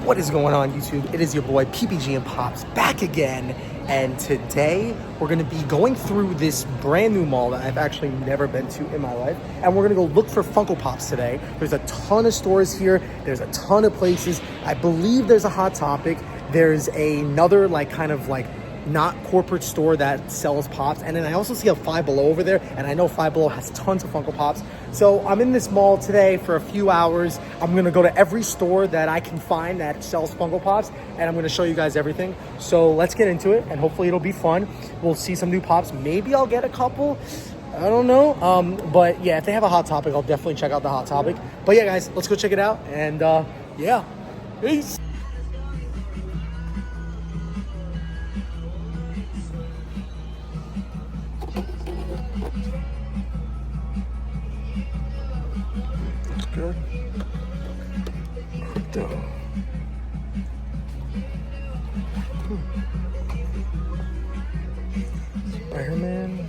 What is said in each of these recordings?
What is going on, YouTube? It is your boy PPG and Pops back again, and today we're going to be going through this brand new mall that I've actually never been to in my life, and we're going to go look for Funko Pops today. There's a ton of stores here. There's a ton of places. I believe there's a Hot Topic. There's another not corporate store that sells Pops, and then I also see a Five Below over there, and I know Five Below has tons of Funko Pops. So I'm in this mall today for a few hours. I'm gonna go to every store that I can find that sells Funko Pops, and I'm gonna show you guys everything. So let's get into it, and hopefully it'll be fun. We'll see some new Pops. Maybe I'll get a couple, I don't know. But yeah, if they have a Hot Topic, I'll definitely check out the Hot Topic. But yeah, guys, let's go check it out, and yeah, peace. Good. Crypto. Spider-Man.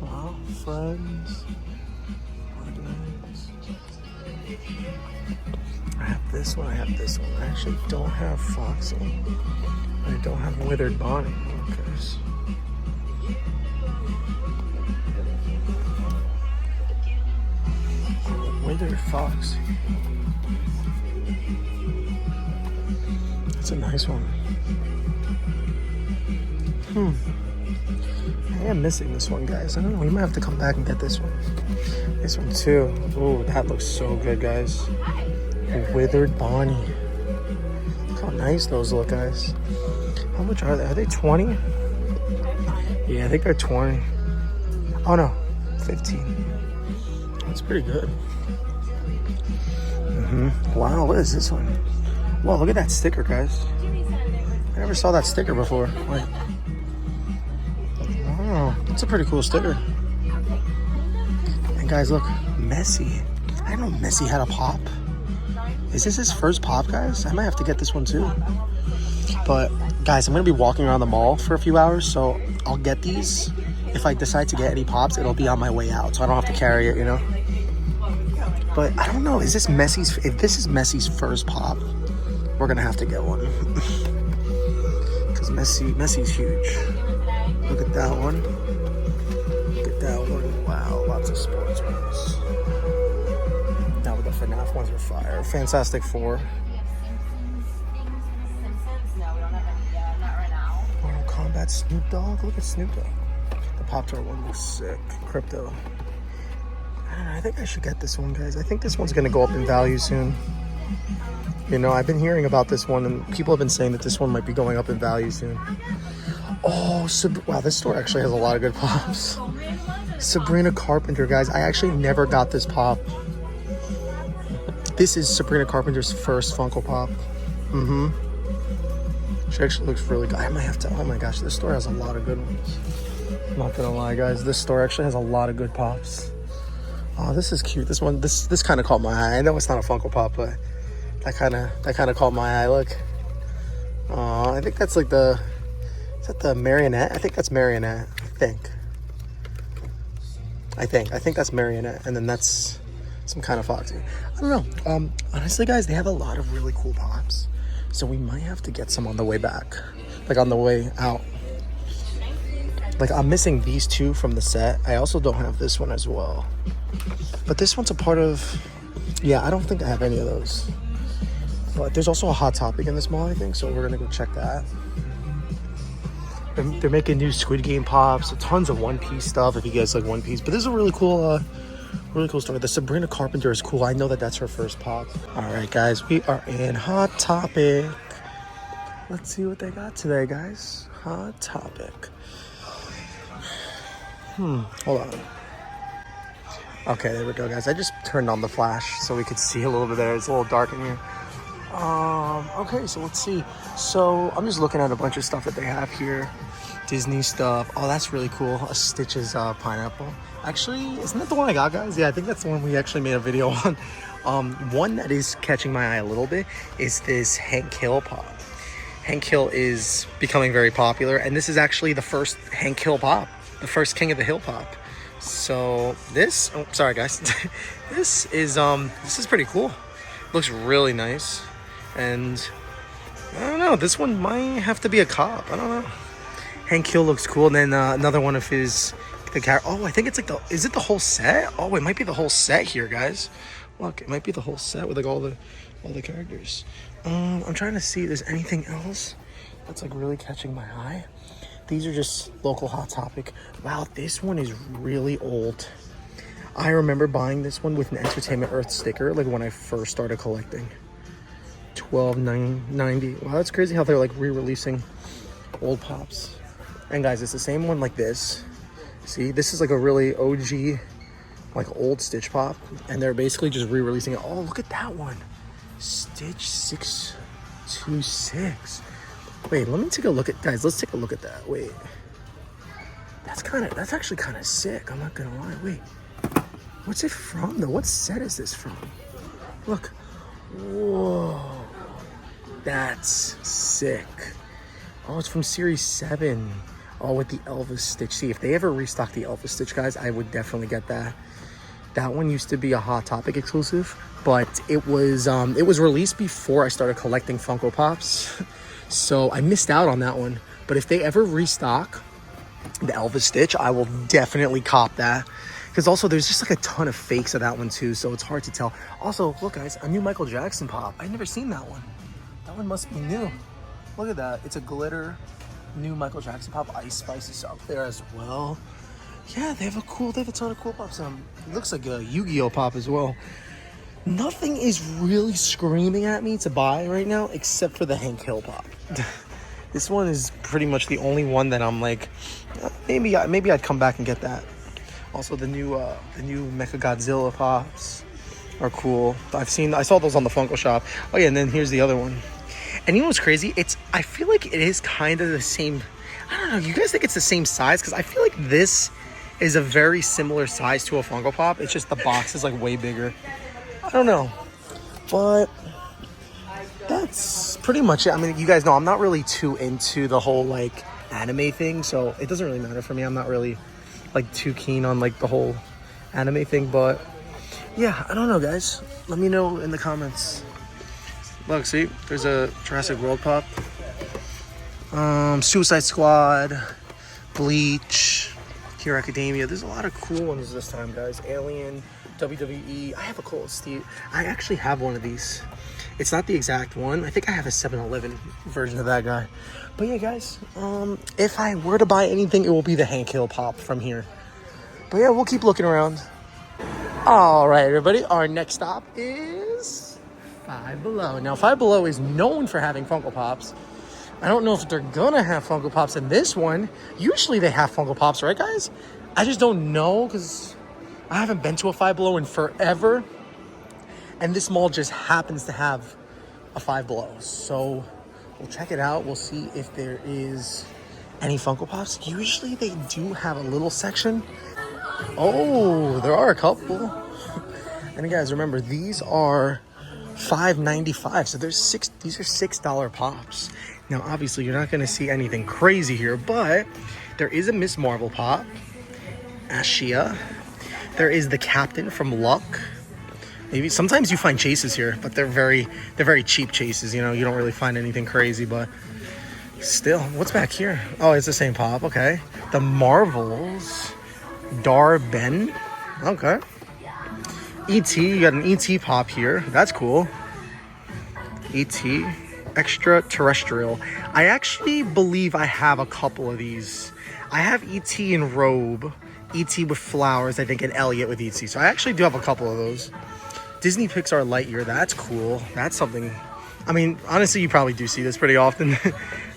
Wow, friends. I have this one, I have this one. I actually don't have Foxy. I don't have Withered Bonnie. Okay. Withered Fox. That's a nice one. I am missing this one, guys. I don't know. We might have to come back and get this one. This one too. Oh, that looks so good, guys. A Withered Bonnie. Look how nice those look, guys. How much are they? Are they 20? Yeah, I think they're 20. Oh no, 15. That's pretty good. Wow, what is this one? Wow, look at that sticker, guys. I never saw that sticker before. Wait. Wow, that's a pretty cool sticker. And guys, look, Messi. I didn't know Messi had a pop. Is this his first pop, guys? I might have to get this one too. But guys, I'm gonna be walking around the mall for a few hours, so I'll get these. If I decide to get any pops, it'll be on my way out, so I don't have to carry it, you know? But I don't know, is this Messi's, if this is Messi's first pop, we're gonna have to get one. Because Messi's huge. Look at that one. Look at that one. Wow, lots of sports ones. Now the FNAF ones are fire. Fantastic Four. Mortal Kombat, Snoop Dogg. Look at Snoop Dogg. The Pop-Tart one looks sick. Crypto. I don't know, I think I should get this one, guys. I think this one's gonna go up in value soon. You know, I've been hearing about this one, and people have been saying that this one might be going up in value soon. Oh, wow, this store actually has a lot of good pops. Sabrina Carpenter, guys. I actually never got this pop. This is Sabrina Carpenter's first Funko Pop. She actually looks really good. I might have to, oh my gosh, this store has a lot of good ones. I'm not gonna lie, guys. This store actually has a lot of good pops. Oh, this is cute. This one, this kind of caught my eye. I know it's not a Funko Pop, but that kind of caught my eye. Look. Oh, I think that's like the, is that the Marionette? I think that's Marionette. I think that's Marionette, and then that's some kind of Foxy. I don't know. Honestly, guys, they have a lot of really cool pops, so we might have to get some on the way back, like on the way out. Like, I'm missing these two from the set. I also don't have this one as well. But this one's a part of... Yeah, I don't think I have any of those. But there's also a Hot Topic in this mall, I think. So we're going to go check that. They're making new Squid Game pops. Tons of One Piece stuff if you guys like One Piece. But this is a really cool story. The Sabrina Carpenter is cool. I know that that's her first pop. All right, guys. We are in Hot Topic. Let's see what they got today, guys. Hot Topic. Hold on. Okay, there we go, guys. I just turned on the flash so we could see a little bit there. It's a little dark in here. Okay, so let's see. So I'm just looking at a bunch of stuff that they have here. Disney stuff. Oh, that's really cool. A Stitch's pineapple. Actually, isn't that the one I got, guys? Yeah, I think that's the one we actually made a video on. One that is catching my eye a little bit is this Hank Hill pop. Hank Hill is becoming very popular, and this is actually the first Hank Hill pop, the first King of the Hill pop. So this, oh, sorry guys, this is pretty cool. Looks really nice, and I don't know. This one might have to be a cop. I don't know. Hank Hill looks cool, and then another one of his I think it's like is it the whole set? Oh, it might be the whole set here, guys. Look, it might be the whole set with like all the characters. I'm trying to see if there's anything else that's like really catching my eye. These are just local Hot Topic. Wow, this one is really old. I remember buying this one with an Entertainment Earth sticker, like when I first started collecting. $12.90. Wow, that's crazy how they're like re-releasing old Pops. And guys, it's the same one like this. See, this is like a really OG, like old Stitch Pop, and they're basically just re-releasing it. Oh, look at that one. Stitch 626. Wait, let me take a look at, guys, let's take a look at that. Wait. That's actually kind of sick. I'm not gonna lie. Wait. What's it from though? What set is this from? Look. Whoa. That's sick. Oh, it's from Series 7. Oh, with the Elvis Stitch. See, if they ever restock the Elvis Stitch, guys, I would definitely get that. That one used to be a Hot Topic exclusive, but it was released before I started collecting Funko Pops. So I missed out on that one. But if they ever restock the Elvis Stitch, I will definitely cop that. Because also there's just like a ton of fakes of that one too, so it's hard to tell. Also, look guys, a new Michael Jackson Pop. I've never seen that one. That one must be new. Look at that. It's a glitter new Michael Jackson Pop. Ice Spice is up there as well. Yeah, they have a ton of cool pops. It looks like a Yu-Gi-Oh pop as well. Nothing is really screaming at me to buy right now except for the Hank Hill pop. This one is pretty much the only one that I'm like, maybe I'd come back and get that. Also, the new Mechagodzilla pops are cool. I saw those on the Funko shop. Oh yeah, and then here's the other one. And you know what's crazy? I feel like it is kind of the same. I don't know. You guys think it's the same size? Because I feel like this is a very similar size to a Funko Pop. It's just the box is like way bigger. I don't know. But that's pretty much it. I mean, you guys know I'm not really too into the whole like anime thing. So it doesn't really matter for me. I'm not really like too keen on like the whole anime thing. But yeah, I don't know, guys. Let me know in the comments. Look, see, there's a Jurassic World Pop. Suicide Squad, Bleach, Hero Academia. There's a lot of cool ones this time, guys. Alien, WWE. I have a cool Steve. I actually have one of these. It's not the exact one. I think I have a 7-Eleven version of that guy. But yeah, guys, if I were to buy anything, it will be the Hank Hill Pop from here. But yeah, we'll keep looking around. All right, everybody. Our next stop is Five Below. Now, Five Below is known for having Funko Pops. I don't know if they're gonna have Funko Pops in this one. Usually they have Funko Pops, right, guys? I just don't know because I haven't been to a Five Below in forever. And this mall just happens to have a Five Below. So we'll check it out. We'll see if there is any Funko Pops. Usually they do have a little section. Oh, there are a couple. And guys, remember, these are $5.95, so these are $6 pops. Now obviously you're not going to see anything crazy here, but there is a Miss Marvel pop, Ashia. There is the Captain from Luck. Maybe sometimes you find chases here, but they're very cheap chases. You know, you don't really find anything crazy, but still. What's back here? Oh, it's the same pop. Okay, the Marvels, Dar-Ben. Okay. E.T., you got an E.T. pop here. That's cool. E.T. Extraterrestrial. I actually believe I have a couple of these. I have E.T. in robe, E.T. with flowers, I think, and Elliot with E.T. So I actually do have a couple of those. Disney Pixar Lightyear. That's cool. That's something. I mean, honestly, you probably do see this pretty often.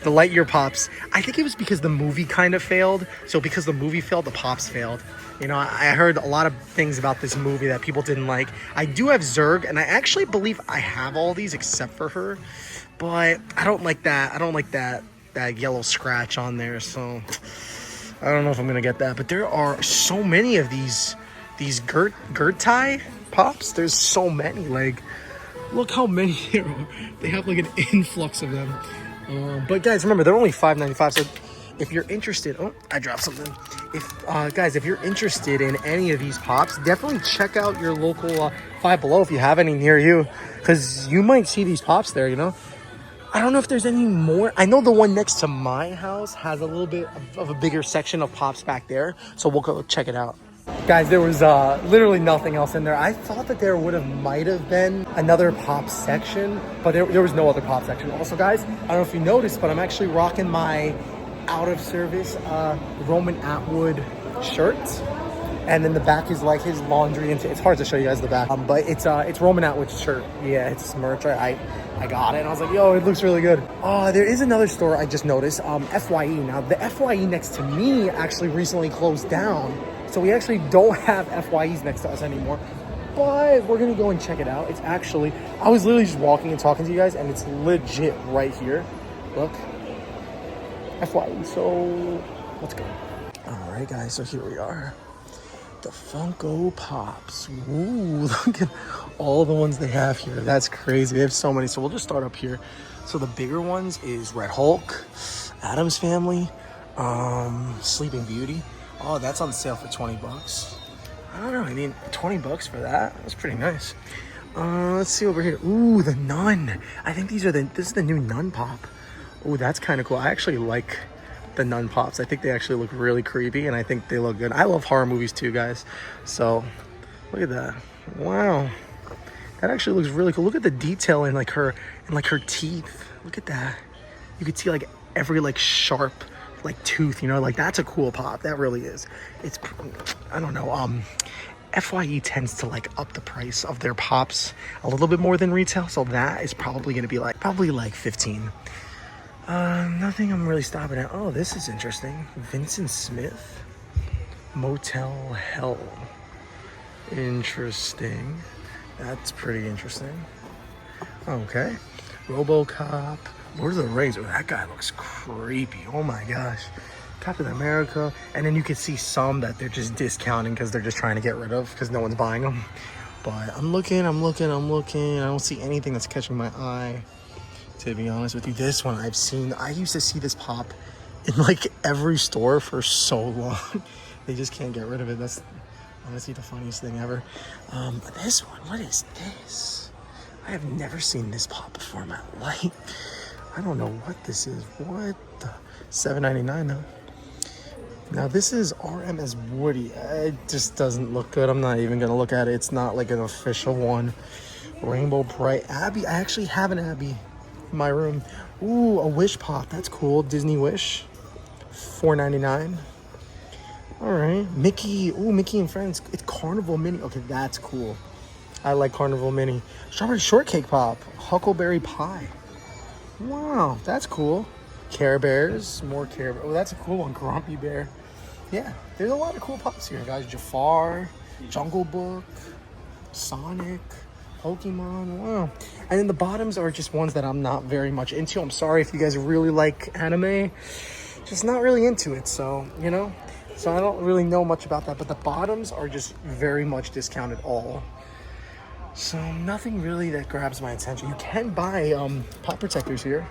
The Lightyear pops. I think it was because the movie kind of failed. So because the movie failed, the pops failed. You know, I heard a lot of things about this movie that people didn't like. I do have Zurg, and I actually believe I have all these except for her. But I don't like that. I don't like that yellow scratch on there. So I don't know if I'm going to get that. But there are so many of these Gertie pops. There's so many. Like, look how many there are. They have like an influx of them. But guys, remember, they're only $5.95. So if you're interested, oh, I dropped something. If guys, if you're interested in any of these pops, definitely check out your local Five Below if you have any near you, because you might see these pops there, you know. I don't know if there's any more. I know the one next to my house has a little bit of a bigger section of pops back there, so we'll go check it out. Guys, there was literally nothing else in there. I thought that there might have been another pop section, but there was no other pop section. Also, guys, I don't know if you noticed, but I'm actually rocking my out of service Roman Atwood shirt. And then the back is like his laundry. And it's hard to show you guys the back, but it's Roman Atwood's shirt. Yeah, it's merch. I got it, and I was like, yo, it looks really good. There is another store I just noticed, FYE. Now, the FYE next to me actually recently closed down, so we actually don't have FYEs next to us anymore. But we're gonna go and check it out. It's actually, I was literally just walking and talking to you guys, and it's legit right here. Look, FYE. So let's go. All right, guys. So here we are. The Funko Pops. Ooh, look at all the ones they have here. That's crazy. They have so many. So we'll just start up here. So the bigger ones is Red Hulk, Addams Family, Sleeping Beauty. Oh, that's on sale for 20 bucks. I don't know. I mean, 20 bucks for that. That's pretty nice. Let's see over here. Ooh, the Nun. I think this is the new Nun Pop. Ooh, that's kind of cool. I actually like the Nun Pops. I think they actually look really creepy, and I think they look good. I love horror movies too, guys. So look at that. Wow, that actually looks really cool. Look at the detail in like her teeth. Look at that. You could see like every like sharp like tooth, you know, like that's a cool pop. That really is. It's, I don't know, FYE tends to like up the price of their pops a little bit more than retail, so that is probably going to be like probably like 15. Nothing I'm really stopping at. Oh, this is interesting. Vincent Smith, Motel Hell. Interesting. That's pretty interesting. Okay. RoboCop. Lord of the Rings. Oh, that guy looks creepy. Oh my gosh. Captain America. And then you can see some that they're just discounting because they're just trying to get rid of because no one's buying them. But I'm looking. I don't see anything that's catching my eye. To be honest with you, this one I used to see this pop in like every store for so long. They just can't get rid of it. That's honestly the funniest thing ever. This one, what is this? I have never seen this pop before in my life. I don't know what this is. What the? $7.99 though. Now this is RMS Woody. It just doesn't look good. I'm not even gonna look at it. It's not like an official one. Rainbow Bright Abby. I actually have an Abby in my room. Ooh, a Wish Pop. That's cool. Disney Wish. $4.99. All right. Mickey. Ooh, Mickey and Friends. It's Carnival Mini. Okay, that's cool. I like Carnival Mini. Strawberry Shortcake Pop. Huckleberry Pie. Wow, that's cool. Care Bears. More Care Bears. Oh, that's a cool one. Grumpy Bear. Yeah, there's a lot of cool pops here, guys. Jafar. Jungle Book. Sonic. Pokemon. Wow. And then the bottoms are just ones that I'm not very much into. I'm sorry if you guys really like anime. Just not really into it, so, you know. So I don't really know much about that. But the bottoms are just very much discounted all. So nothing really that grabs my attention. You can buy pop protectors here,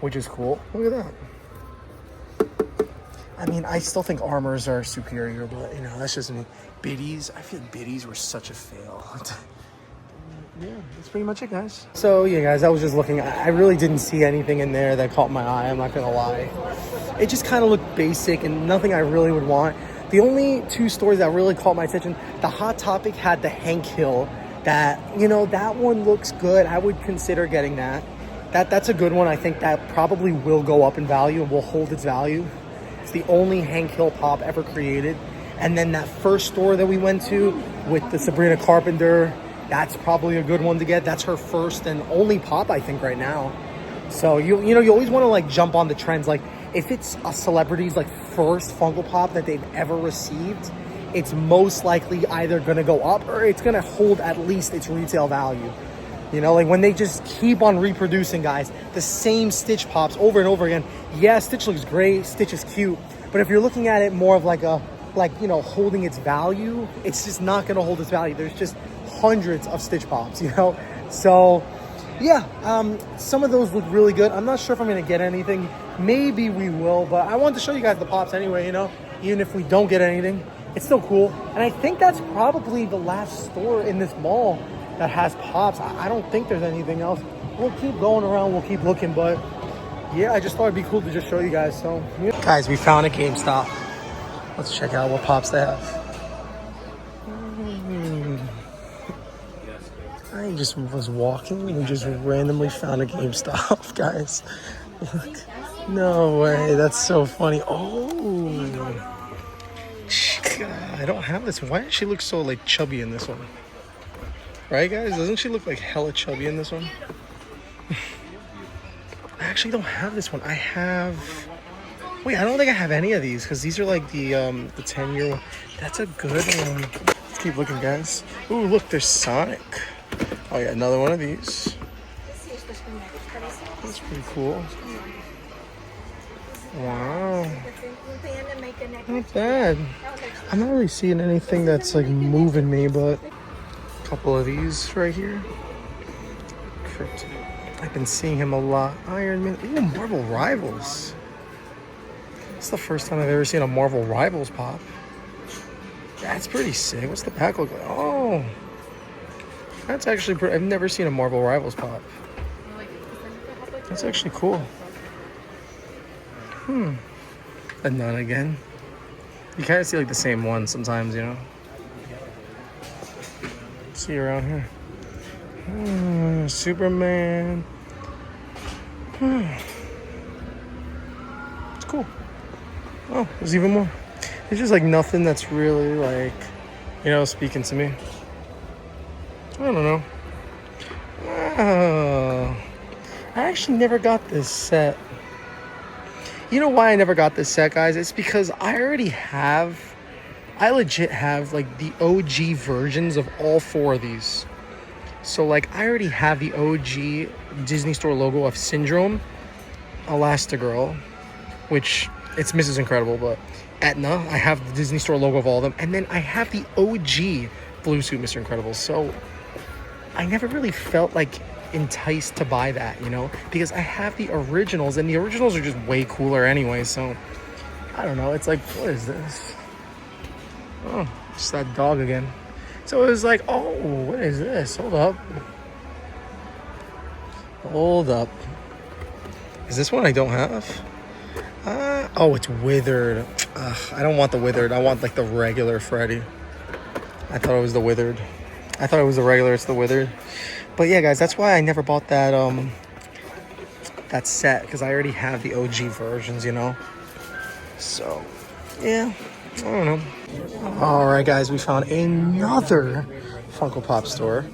which is cool. Look at that. I mean, I still think armors are superior, but, you know, that's just me. Biddies. I feel like biddies were such a fail. Yeah, that's pretty much it, guys. So yeah, guys, I was just looking. I really didn't see anything in there that caught my eye. I'm not gonna lie. It just kind of looked basic and nothing I really would want. The only two stores that really caught my attention, the Hot Topic had the Hank Hill. That, you know, that one looks good. I would consider getting that. That's a good one. I think that probably will go up in value and will hold its value. It's the only Hank Hill pop ever created. And then that first store that we went to with the Sabrina Carpenter, that's probably a good one to get. That's her first and only pop, I think, right now. So, you know, you always want to, like, jump on the trends. Like, if it's a celebrity's, like, first Funko Pop that they've ever received, it's most likely either going to go up or it's going to hold at least its retail value. You know, like, when they just keep on reproducing, guys, the same Stitch Pops over and over again. Yeah, Stitch looks great. Stitch is cute. But if you're looking at it more of like a, you know, holding its value, it's just not going to hold its value. There's just hundreds of Stitch Pops, you know. So yeah, some of those look really good. I'm not sure if I'm going to get anything maybe we will, but I wanted to show you guys the pops anyway, you know, even if we don't get anything, it's still cool. And I think that's probably the last store in this mall that has pops. I don't think there's anything else. We'll keep going around, we'll keep looking, but yeah, I just thought it'd be cool to just show you guys. So, yeah. Guys, we found a GameStop. Let's check out what pops they have. I just was walking and we just randomly found a GameStop, guys. Look. No way, that's so funny. Oh, God, I don't have this one. Why does she look so like chubby in this one? Right, guys? Doesn't she look like hella chubby in this one? I actually don't have this one. I have... Wait, I don't think I have any of these because these are like the 10-year one. That's a good one. Let's keep looking, guys. Ooh, look, there's Sonic. Oh yeah, another one of these. That's pretty cool. Wow. Not bad. I'm not really seeing anything that's like moving me, but a couple of these right here. I've been seeing him a lot. Iron Man. Ooh, Marvel Rivals. It's the first time I've ever seen a Marvel Rivals pop. That's pretty sick. What's the pack look like? Oh. That's actually pretty... I've never seen a Marvel Rivals pop. That's actually cool. A nun again. You kind of see like the same one sometimes, you know? See around here. Superman. It's cool. Oh, there's even more. It's just like nothing that's really like, you know, speaking to me. I don't know. Oh, I actually never got this set. You know why I never got this set, guys? It's because I legit have like the OG versions of all 4 of these. So like I already have the OG Disney Store logo of Syndrome, Elastigirl, which it's Mrs. Incredible, but Etna, I have the Disney Store logo of all of them. And then I have the OG Blue Suit Mr. Incredible. So I never really felt like enticed to buy that, you know, because I have the originals and the originals are just way cooler anyway. So I don't know. It's like, what is this? Oh, it's that dog again. So it was like, oh, what is this? Hold up. Hold up. Is this one I don't have? Oh, it's withered. I don't want the withered. I want like the regular Freddy. I thought it was the withered. I thought it was the regular. It's the withered. But yeah, guys, that's why I never bought that that set, because I already have the OG versions, you know. So yeah, I don't know. All right, guys, we found another Funko Pop store.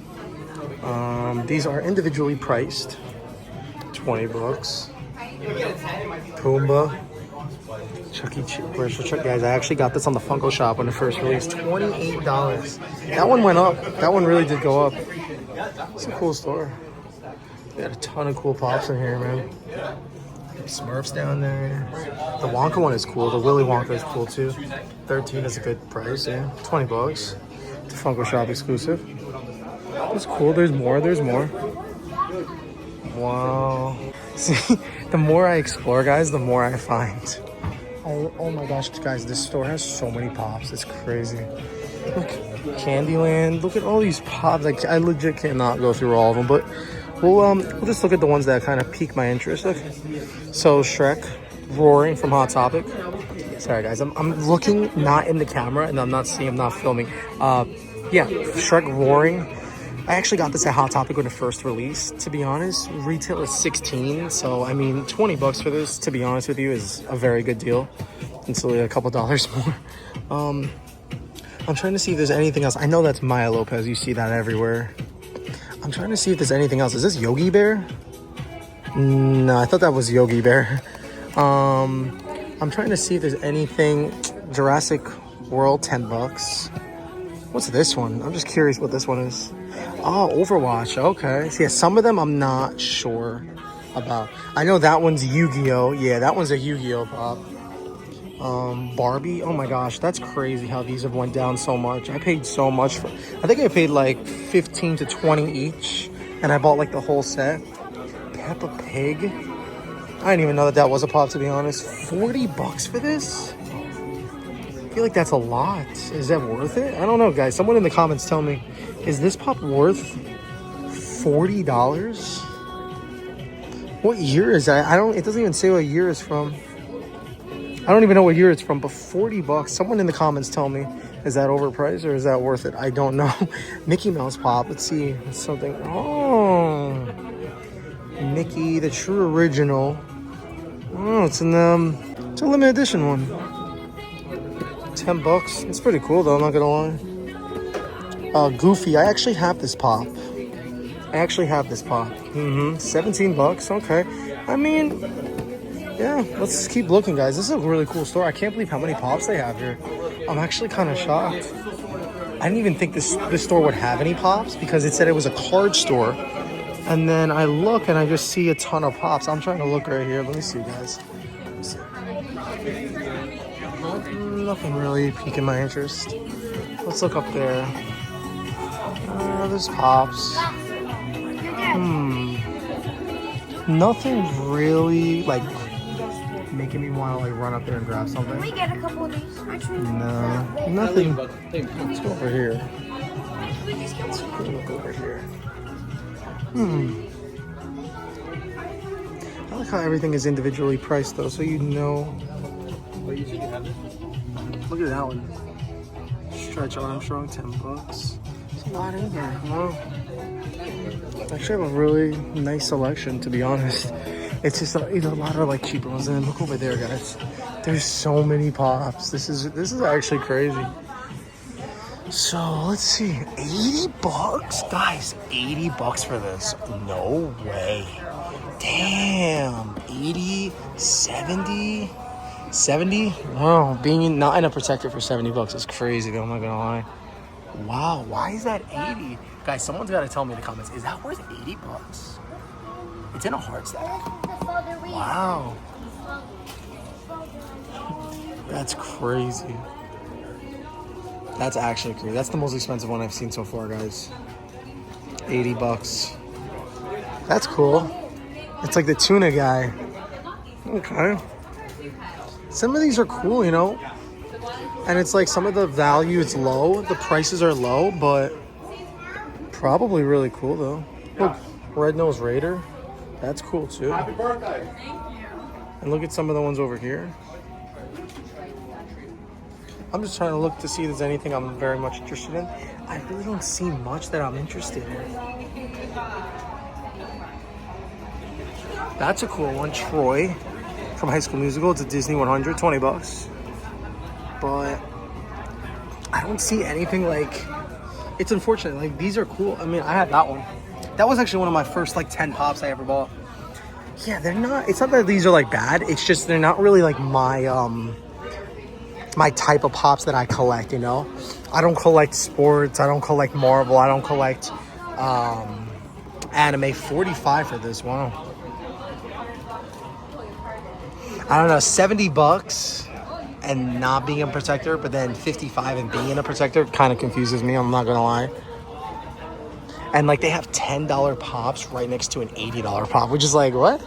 These are individually priced. $20. Pumbaa. Chuck E. Cheese. Where's the Chuck? Guys, I actually got this on the Funko Shop when it first released. $28. That one went up. That one really did go up. It's a cool store. They got a ton of cool pops in here, man. Smurfs down there. The Wonka one is cool. The Willy Wonka is cool too. 13 is a good price, yeah. $20. It's a Funko Shop exclusive. It's cool. There's more. There's more. Wow. See, the more I explore, guys, the more I find. Oh my gosh, guys, this store has so many pops. It's crazy. Look, Candyland. Look at all these pops. Like, I legit cannot go through all of them, but we'll just look at the ones that kind of pique my interest. Look. So Shrek, Roaring from Hot Topic. Sorry, guys, I'm looking not in the camera, and I'm not filming. Yeah, Shrek Roaring. I actually got this at Hot Topic when it first released, to be honest. Retail is $16, so I mean, $20 for this, to be honest with you, is a very good deal. It's only a couple dollars more. I'm trying to see if there's anything else. I know that's Maya Lopez. You see that everywhere. I'm trying to see if there's anything else. Is this Yogi Bear? No, I thought that was Yogi Bear. I'm trying to see if there's anything. Jurassic World, $10. What's this one? I'm just curious what this one is. Oh, Overwatch. Okay. So yeah, some of them I'm not sure about. I know that one's Yu-Gi-Oh. Yeah, that one's a Yu-Gi-Oh pop. Barbie. Oh my gosh, that's crazy how these have went down so much. I paid so much for. I think I paid like 15 to 20 each, and I bought like the whole set. Peppa Pig. I didn't even know that was a pop, to be honest. 40 bucks for this? I feel like that's a lot. Is that worth it? I don't know, guys. Someone in the comments tell me, is this pop worth $40? What year is that? It doesn't even say what year it's from. I don't even know what year it's from, but 40 bucks. Someone in the comments tell me, is that overpriced or is that worth it? I don't know. Mickey Mouse pop. Let's see. It's something. Oh, Mickey, the true original. Oh, it's a limited edition one. 10 bucks. It's pretty cool though, I'm not gonna lie. Goofy. I actually have this pop. 17 bucks. Okay. I mean, yeah, let's keep looking, guys. This is a really cool store. I can't believe how many pops they have here. I'm actually kind of shocked. I didn't even think this store would have any pops because it said it was a card store. And then I look and I just see a ton of pops. I'm trying to look right here. Let me see, guys. Nothing really piquing my interest. Let's look up there. There's pops. Nothing really like making me want to like run up there and grab something. Can we get a couple of these? No, nothing. Let's go over here. Let's look over here. I like how everything is individually priced though, so you know. Look at that one. Stretch Armstrong, 10 bucks. There's a lot in here. Wow. I actually have a really nice selection, to be honest. It's just a lot of like cheaper ones. And then look over there, guys. There's so many pops. This is actually crazy. So let's see, 80 bucks, guys. 80 bucks for this? No way. Damn. 80, 70. 70? Wow, being not in a protector for 70 bucks is crazy though, I'm not gonna lie. Wow, why is that 80? Guys, someone's gotta tell me in the comments, is that worth 80 bucks? It's in a hard stack. Wow. That's crazy. That's actually crazy. That's the most expensive one I've seen so far, guys. 80 bucks. That's cool. It's like the tuna guy. Okay. Some of these are cool, you know? And it's like some of the value is low. The prices are low, but probably really cool though. Look, Red-Nosed Raider. That's cool too. Happy birthday. And look at some of the ones over here. I'm just trying to look to see if there's anything I'm very much interested in. I really don't see much that I'm interested in. That's a cool one. Troy from High School Musical. It's a Disney 100, 20 bucks. But I don't see anything like, it's unfortunate. Like these are cool. I mean, I had that one. That was actually one of my first like 10 pops I ever bought. Yeah, they're not, it's not that these are like bad. It's just, they're not really like my type of pops that I collect, you know? I don't collect sports. I don't collect Marvel. I don't collect anime. 45 for this. Wow. I don't know, 70 bucks and not being a protector, but then 55 and being a protector kind of confuses me, I'm not gonna lie. And like they have $10 pops right next to an $80 pop, which is like, what?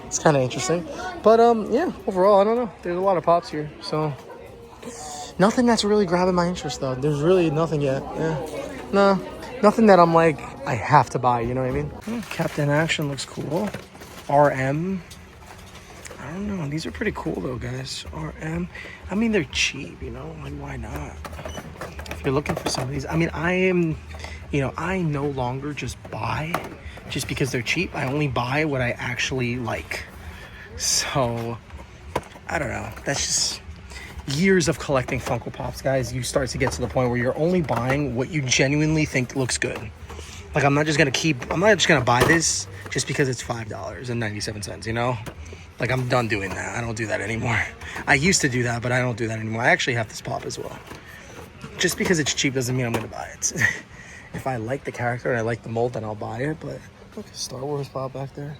It's kind of interesting. But yeah, overall, I don't know. There's a lot of pops here, so nothing that's really grabbing my interest though. There's really nothing yet. Yeah. No, nothing that I'm like, I have to buy, you know what I mean? Captain Action looks cool. RM. I don't know. These are pretty cool though, guys. RM. I mean, they're cheap, you know? Like, why not? If you're looking for some of these, I mean, I am, you know, I no longer just buy just because they're cheap. I only buy what I actually like. So, I don't know. That's just years of collecting Funko Pops, guys. You start to get to the point where you're only buying what you genuinely think looks good. Like, I'm not just gonna buy this just because it's $5.97, you know? Like, I'm done doing that. I don't do that anymore. I used to do that, but I don't do that anymore. I actually have this pop as well. Just because it's cheap doesn't mean I'm gonna buy it. If I like the character and I like the mold, then I'll buy it. But look, Star Wars pop back there.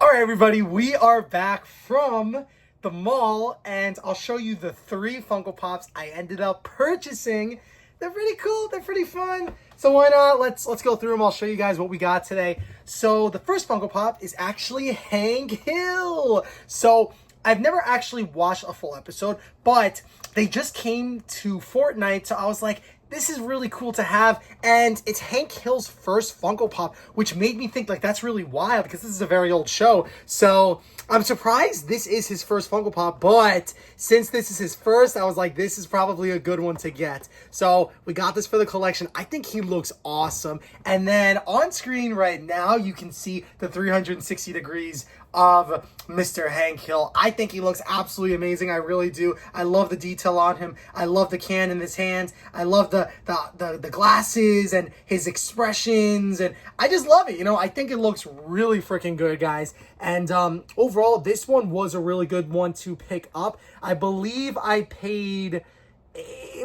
All right, everybody, we are back from the mall, and I'll show you the 3 Funko Pops I ended up purchasing. They're pretty cool. They're pretty fun. So why not? Let's go through them. I'll show you guys what we got today. So the first Funko Pop is actually Hank Hill. So I've never actually watched a full episode, but they just came to Fortnite, so I was like, this is really cool to have, and it's Hank Hill's first Funko Pop, which made me think, like, that's really wild, because this is a very old show, so I'm surprised this is his first Funko Pop, but since this is his first, I was like, this is probably a good one to get. So we got this for the collection. I think he looks awesome, and then on screen right now, you can see the 360 degrees of Mr. Hank Hill. I think he looks absolutely amazing. I really do. I love the detail on him. I love the can in his hands. I love the glasses and his expressions, and I just love it. You know, I think it looks really freaking good, guys. And overall, this one was a really good one to pick up. I believe I paid...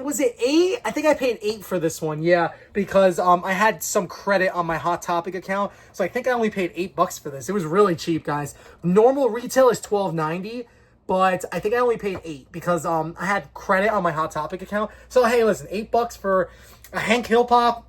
Was it $8? I think I paid $8 for this one, yeah, because I had some credit on my Hot Topic account, so I think I only paid $8 for this. It was really cheap, guys. Normal retail is $12.90, but I think I only paid $8 because I had credit on my Hot Topic account. So hey, listen, $8 for a Hank Hill Pop,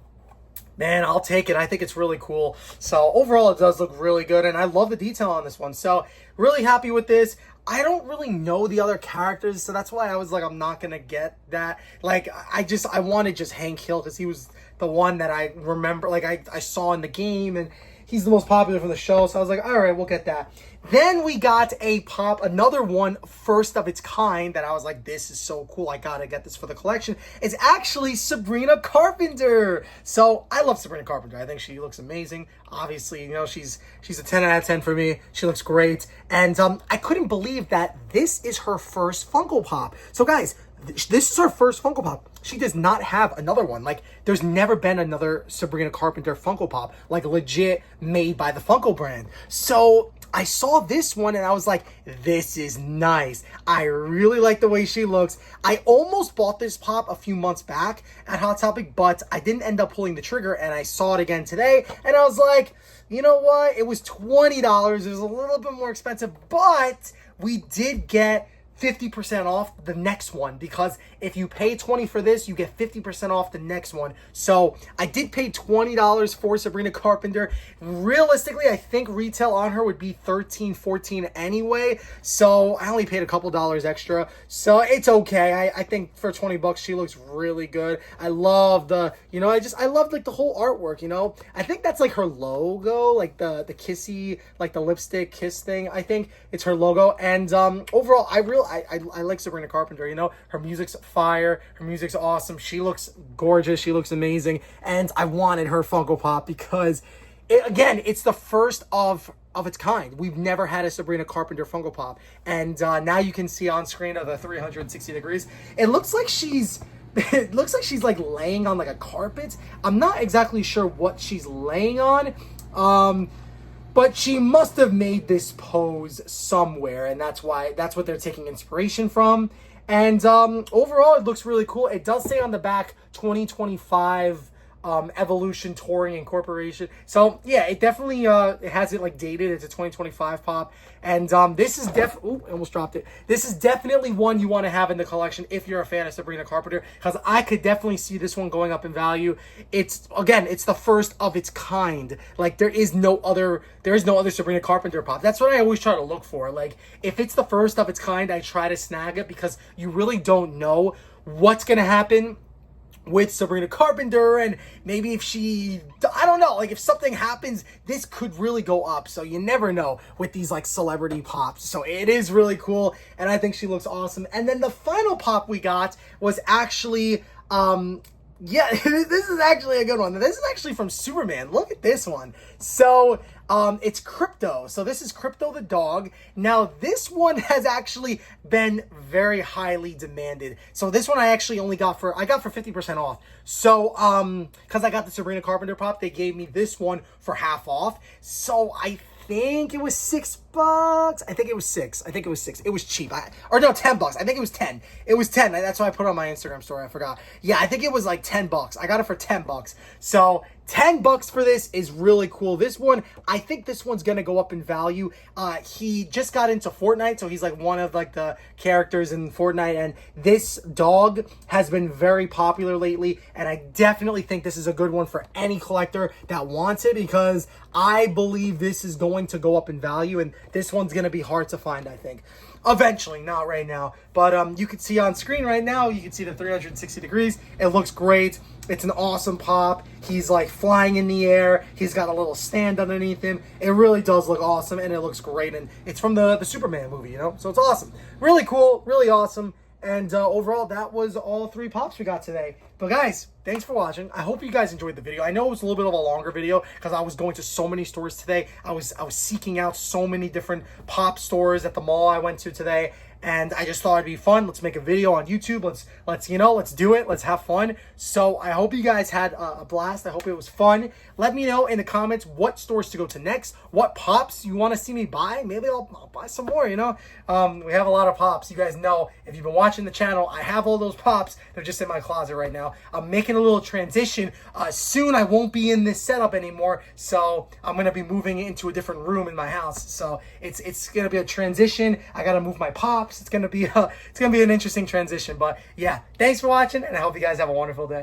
man, I'll take it. I think it's really cool. So overall, it does look really good, and I love the detail on this one. So really happy with this. I don't really know the other characters, so that's why I was like, I'm not gonna get that. Like, I wanted just Hank Hill because he was the one that I remember, like, I saw in the game, and he's the most popular from the show, so I was like, all right, we'll get that. Then we got a pop, another one, first of its kind, that I was like, this is so cool, I gotta get this for the collection. It's actually Sabrina Carpenter. So I love Sabrina Carpenter. I think she looks amazing. Obviously, you know, she's a 10 out of 10 for me. She looks great. And I couldn't believe that this is her first Funko Pop. So guys, this is her first Funko Pop. She does not have another one. Like, there's never been another Sabrina Carpenter Funko Pop, like, legit made by the Funko brand. So I saw this one and I was like, this is nice. I really like the way she looks. I almost bought this pop a few months back at Hot Topic, but I didn't end up pulling the trigger, and I saw it again today, and I was like, you know what? It was $20. It was a little bit more expensive, but we did get 50% off the next one, because if you pay $20 for this, you get 50% off the next one. So I did pay $20 for Sabrina Carpenter. Realistically, I think retail on her would be $13, $14 anyway. So I only paid a couple dollars extra. So it's okay. I think for $20, she looks really good. I love the, you know, I love like the whole artwork, you know. I think that's like her logo, like the kissy, like the lipstick kiss thing. I think it's her logo. And overall, I like Sabrina Carpenter, you know. Her music's fire. Her music's awesome. She looks gorgeous. She looks amazing. And I wanted her Funko Pop because, it's the first of its kind. We've never had a Sabrina Carpenter Funko Pop. And now you can see on screen of the 360 degrees. It looks like she's like laying on like a carpet. I'm not exactly sure what she's laying on. But she must have made this pose somewhere, and that's what they're taking inspiration from. And overall, it looks really cool. It does say on the back 2025 Evolution Touring Incorporation. So yeah, it definitely it has it like dated. It's a 2025 pop, and this is almost dropped it. This is definitely one you want to have in the collection if you're a fan of Sabrina Carpenter, because I could definitely see this one going up in value. It's the first of its kind. Like, there is no other Sabrina Carpenter pop. That's what I always try to look for. Like, if it's the first of its kind, I try to snag it, because you really don't know what's gonna happen with Sabrina Carpenter, and maybe I don't know, like, if something happens, this could really go up. So you never know with these like celebrity pops. So it is really cool, and I think she looks awesome. And then the final pop we got was actually this is actually a good one. This is actually from Superman. Look at this one. So it's Crypto. So this is Crypto the dog. Now this one has actually been very highly demanded. So this one I actually only got for 50% off. So because I got the Sabrina Carpenter pop, they gave me this one for half off. So I think it was $6 bucks. I think it was 6. I think it was 6. It was cheap. Or no, 10 bucks. I think it was 10. It was 10. That's why I put it on my Instagram story. I forgot. Yeah, I think it was like 10 bucks. I got it for 10 bucks. So 10 bucks for this is really cool. This one, I think this one's going to go up in value. He just got into Fortnite, so he's like one of like the characters in Fortnite, and this dog has been very popular lately, and I definitely think this is a good one for any collector that wants it, because I believe this is going to go up in value, and this one's going to be hard to find, I think. Eventually, not right now. But you can see on screen right now, you can see the 360 degrees. It looks great. It's an awesome pop. He's like flying in the air. He's got a little stand underneath him. It really does look awesome, and it looks great. And it's from the Superman movie, you know? So it's awesome. Really cool, really awesome. And overall, that was all 3 pops we got today. But guys, thanks for watching. I hope you guys enjoyed the video. I know it was a little bit of a longer video because I was going to so many stores today. I was seeking out so many different pop stores at the mall I went to today. And I just thought it'd be fun. Let's make a video on YouTube. Let's do it. Let's have fun. So I hope you guys had a blast. I hope it was fun. Let me know in the comments what stores to go to next, what pops you want to see me buy. Maybe I'll buy some more, you know. We have a lot of pops. You guys know, if you've been watching the channel, I have all those pops. They're just in my closet right now. I'm making a little transition. Soon I won't be in this setup anymore. So I'm going to be moving into a different room in my house. So it's going to be a transition. I got to move my pops. It's gonna be an interesting transition, but yeah, thanks for watching, and I hope you guys have a wonderful day.